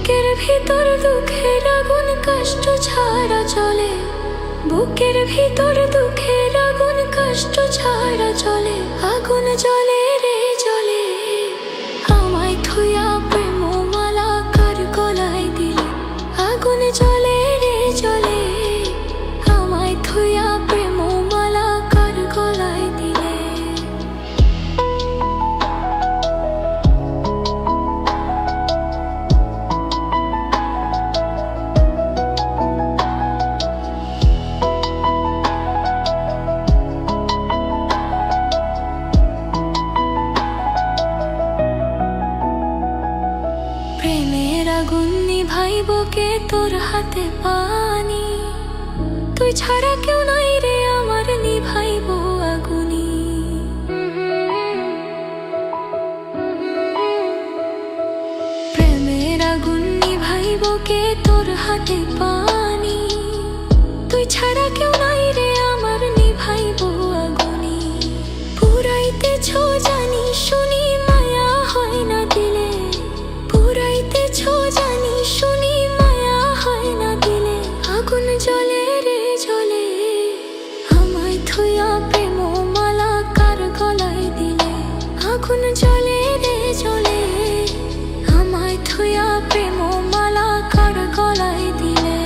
বুকের ভিতর দুঃখের আগুন কষ্ট ছাড়া চলে, বুকের ভিতর দুঃখের আগুন কষ্ট ছাড়া চলে। আগুন জ্বলে রে জ্বলে, আমায় থুইয়া প্রেম মালা কার গলায় দিলে। আগুন জ্বলে রে জ্বলে, আমায় থুইয়া প্রেম মালা কার গলায় দিলে। প্রেমের আগুন নিভাইব কে তোর হাতে পানি, তুই ছাড়া কেউ নাই রে আমার নিভাইব আগুনি। প্রেমের আগুন নিভাইব কে তোর হাতে পানি, তুই ছাড়া কেউ নাই রে আমার নিভাইব আগুনি। পুরাইতেছ জানি শুনি মায়া হয় না দিলে, পুরাইতেছ জানি শুনি মায়া হয় না দিলে। আগুন জ্বলে রে জ্বলে, আমায় থুইয়া প্রেম মালা কার গলায় দিলে। আগুন জ্বলে রে জ্বলে, আমায় থুইয়া প্রেম মালা কার গলায় দিলে।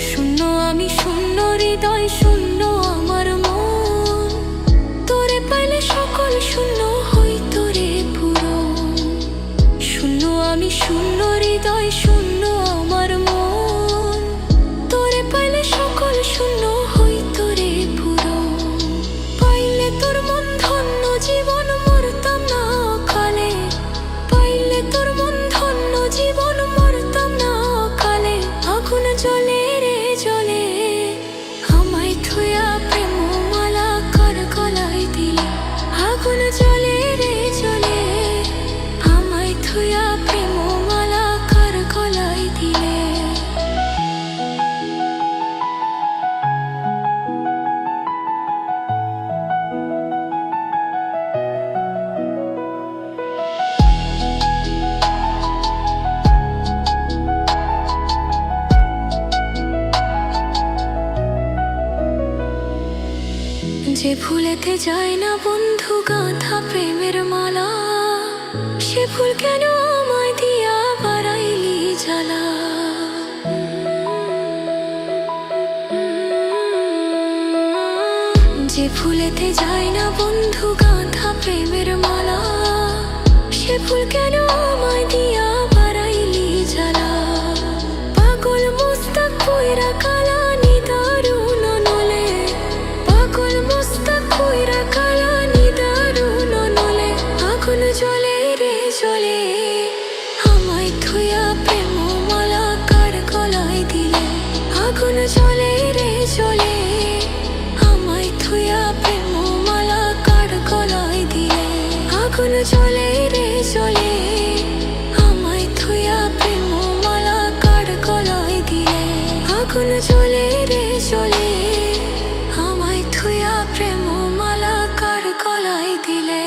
শূন্য আমি শূন্য হৃদয় শূন্য আমার মন, তোরে পাইলে সকল শূন্য হইতো রে পূরণ। শূন্য আমি শূন্য হৃদয় শূন্য আমার মন, তোরে পাইলে সকল শূন্য হইতো রে পূরণ। পাইলে তোর মন ধন্য জীবন মরতাম না অকালে, পাইলে তোর মন ধন্য জীবন মরতাম না অকালে। আগুন জ্বলে রে জ্বলে, আমায় থুইয়া প্রেম মালা কার গলায় দিলে। আগুন জ্বলে রে জ্বলে, আমায় থুইয়া প্রেম মালা কার গলায় দিলে। যে ভুলেতে যায় না বন্ধু গাঁথা প্রেমের মালা, সে ভুল কেন আমায় দিয়া বাড়াইলি জ্বালা। যে ভুলেতে যায় না বন্ধু গাঁথা প্রেমের মালা, সে ভুল কেন আমায় দিয়া বাড়াইলি জ্বালা। পাগল মুস্তাক কইরা কালা নিদারুণ নলে, পাগল মুস্তাক কইরা কালা নিদারুণ নলে। আগুন জ্বলে রে জ্বলে, আমায় থুইয়া প্রেম মালা কার গলায় দিলে। আগুন জ্বলে রে জ্বলে, আমায় থুইয়া প্রেম মালা কার গলায় দিলে। আগুন জ্বলে রে জ্বলে, আমায় থুইয়া প্রেম মালা কার গলায় দিলে। আগুন জ্বলে রে জ্বলে, আমায় থুইয়া প্রেম মালা কার গলায় দিলে।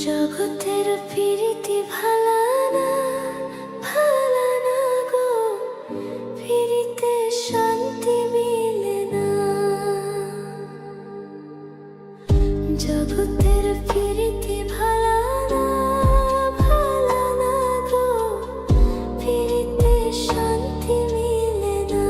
জগতের প্রীতি ভালানা ভালানা গো, প্রীতিতে শান্তি মিলে না। জগতের প্রীতি ভালানা ভালানা গো, প্রীতিতে শান্তি মিলে না।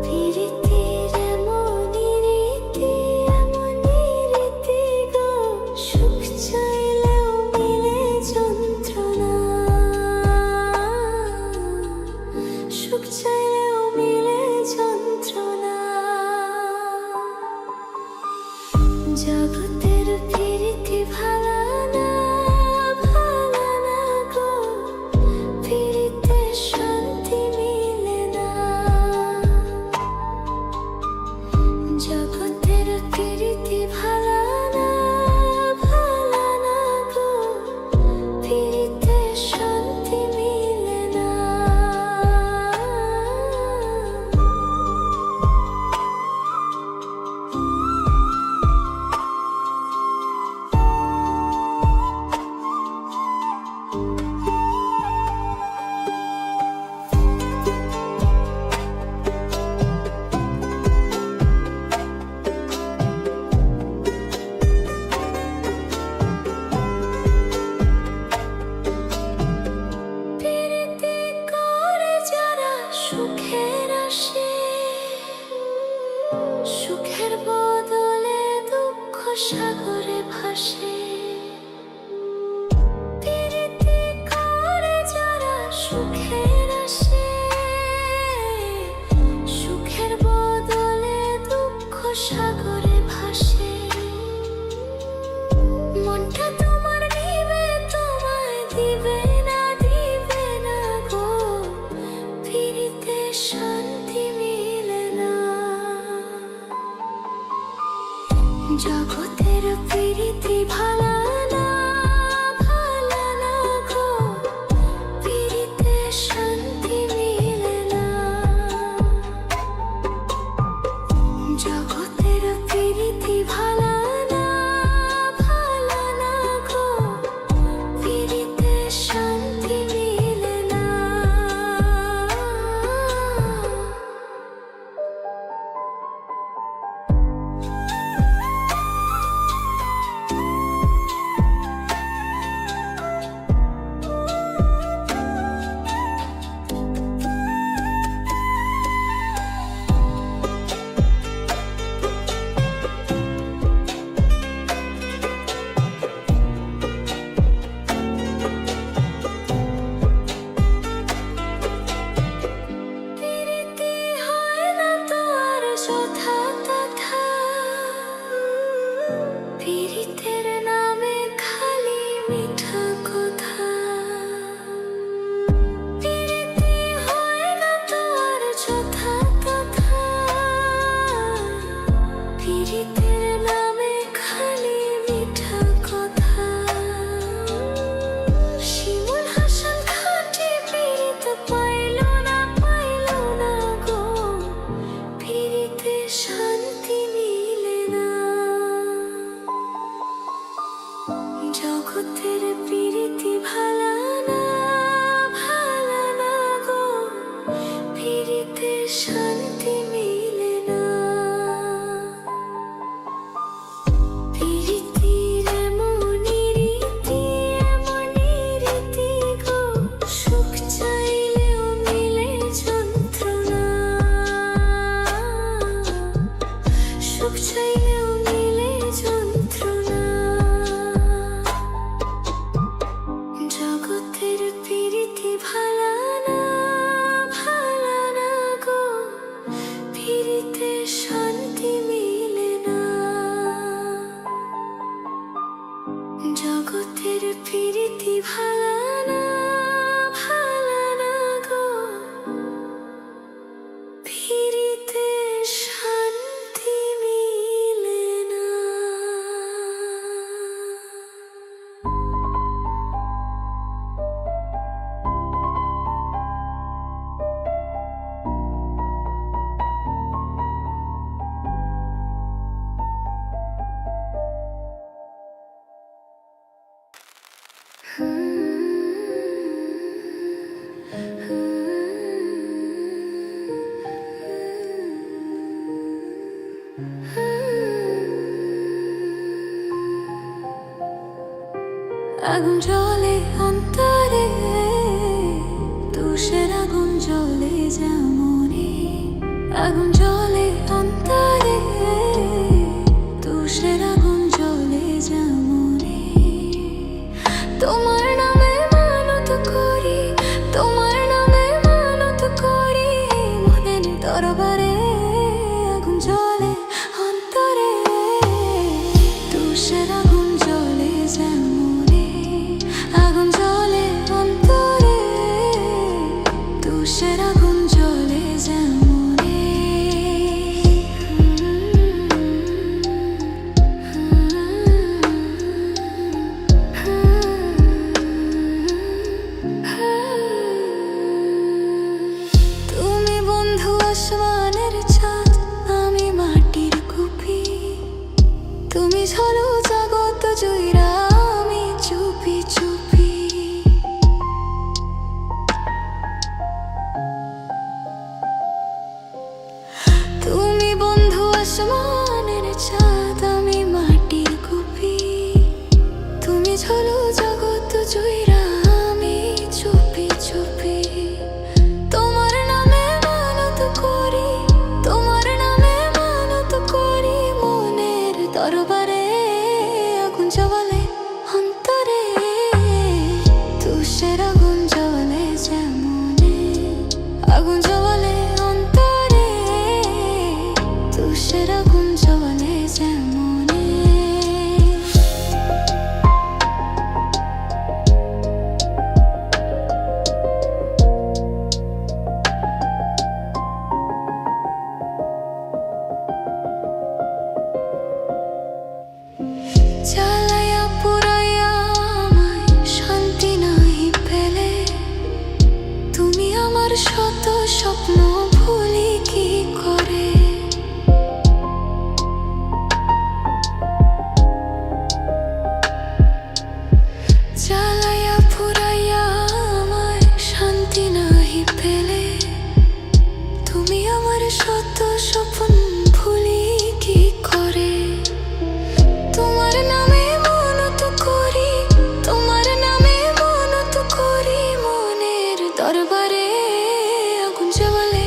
প্রীতির এমনই রীতি এমনই রীতি গো, সুখ চাইলেও মিলে যন্ত্রণা, সুখ চাইলেও মিলে যন্ত্রণা। জগতের প্রীতি ভালানা ভালানা গো, প্রীতিতে শান্তি মিলে না। জগতের প্রীতি ভালানা ভালানা গো, প্রীতিতে শান্তি মিলে না। প্রীতি করে যারা সুখের আসে, সুখের বদলে দুঃখ সাগরে ভাসে। প্রীতি করে যারা সুখের আসে, সুখের বদলে দুঃখ সাগরে ভাসে। মনটা তোমার নিবে তোমায় দিবে না দিবে না গো, প্রীতিতে শান্তি মিলে না। জগতের প্রীতি ভালানা ভালানা গো, প্রীতিতে শান্তি মিলে না। জগতের প্রীতি ভালানা ভালানা গো, প্রীতিতে শান্তি মিলে না। প্রীতি হয় না তো আর যথা তথা, প্রীতির নামে খালি মিঠা কথা। প্রীতি হয় না তো আর যথা তথা, প্রীতির নামে খালি মিঠা কথা। শিমুল হাসান খাঁটি প্রীত পাইল না গো, প্রীতিতে শান্তি মিলে না। জগতের প্রীতি ভালানা ভালানা গো, প্রীতিতে শান্তি মিলে না। প্রীতির এমনই রীতি এমনই রীতি গো, সুখ চাইলেও মিলে যন্ত্রণা, সুখ চাইলেও মিলে যন্ত্রণা। জগতের প্রীতি ভালানা ভালানা গো, আগুন জ্বলে অন্তরে, তুষের আগুন জ্বলে যেমনে। আগুন জ্বলে অন্তরে, তুষের আগুন জ্বলে যেমনে। তোমার নামে মানত করি, তোমার নামে মানত করি, মনের দরবারে আগুন জ্বলে অন্তরে, তুষের আগুন জ্বলে যেমনে। আগুন জ্বলে অন্তরে, তুষের আগুন জ্বলে যেমনে। তুমি বন্ধু আসমানের চাঁদ, আমি মাটির কুপি। তুমি ঝলো জগৎ জুইরা, আমি চুপি চুপি। তুমি বন্ধু আসমানের চাঁদ, আমি মাটির কুপি। তুমি ঝলো জগৎ জুইরা, আমি চুপি চুপি। তোমার নামে মানত করি, তোমার নামে মানত করি, মনের দরবারে আগুন জ্বলে অন্তরে, তুষের আগুন জ্বলে যেমনে। আগুন জ্বলে অন্তরে, তুষের আগুন জ্বলে যেমনে। জ্বালায়া পুরাইয়া আমায় শান্তি নাহি পেলে, তুমি আমার শত স্বপ্ন ভুলি কি করে। জ্বালায়া পুরাইয়া আমায় শান্তি নাহি পেলে, তুমি আমার শত স্বপ্ন ভুলি কি করে। তোমার নামে মানত করি, তোমার নামে মানত করি, মনের দরবারে আগুন জ্বলে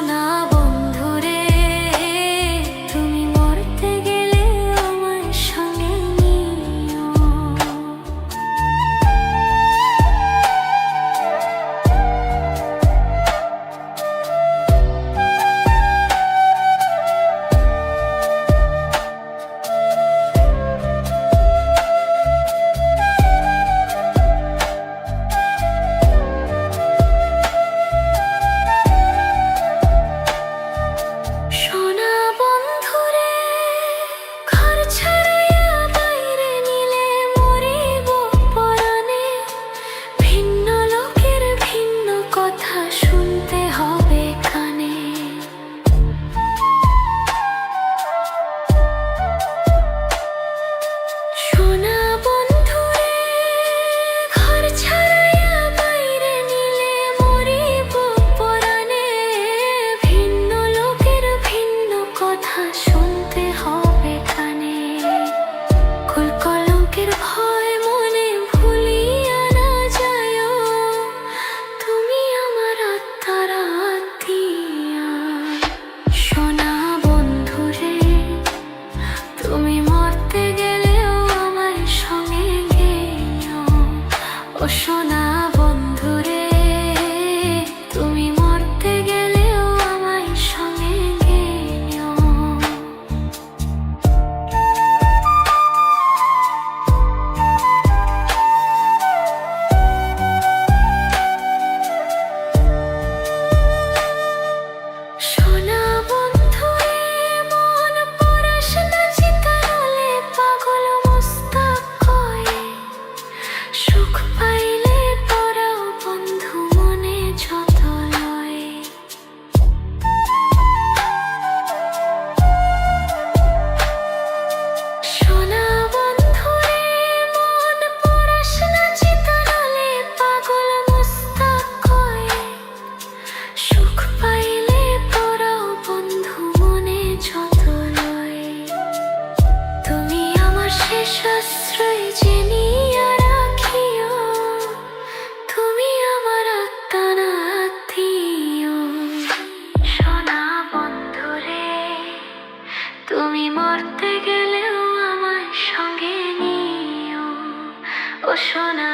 সোনা বন্ধুরে, তুমি মরতে গেলে আমায় সঙ্গে নিও। সোনা বন্ধুরে, ঘর ছাড়াইয়া বাইরে নিলে মরিব পরাণে। ভিন্ন লোকের ভিন্ন কথা শুনতে হবে কানে। সোনা বন্ধুরে, ঘর ছাড়াইয়া বাইরে নিলে মরিব পরাণে। ভিন্ন লোকের ভিন্ন কথা শুনতে হবে কানে। কুল কলঙ্কের ভয় মনে ভুলিয়া না যায়ো, তুমি আমার আত্মার আত্মীয়া। সোনা বন্ধুরে, তুমি মরতে গেলেও আমায় সঙ্গে গেও। ও সোনা বন্ধুরে, তুমি মরতে গেলেও আমায় সঙ্গে গেও। সোনা বন্ধুরে, মন পরশ না চিতারলে পাগল মস্তক কয়ে। সুখ পাইলে পরাও বন্ধু মনে যত লয়। সোনা বন্ধুরে, মন পরশ না চিতারলে পাগল মস্তক কয়ে। সুখ পাইলে পরাও বন্ধু মনে যত লয়। তুমি আমার শেষ আশ্রয় জেনিয়া রাখিও, তুমি আমার আত্মার আত্মীয়। সোনা বন্ধুরে, তুমি মরতে গেলেও আমায় সঙ্গে নিও। ও সোনা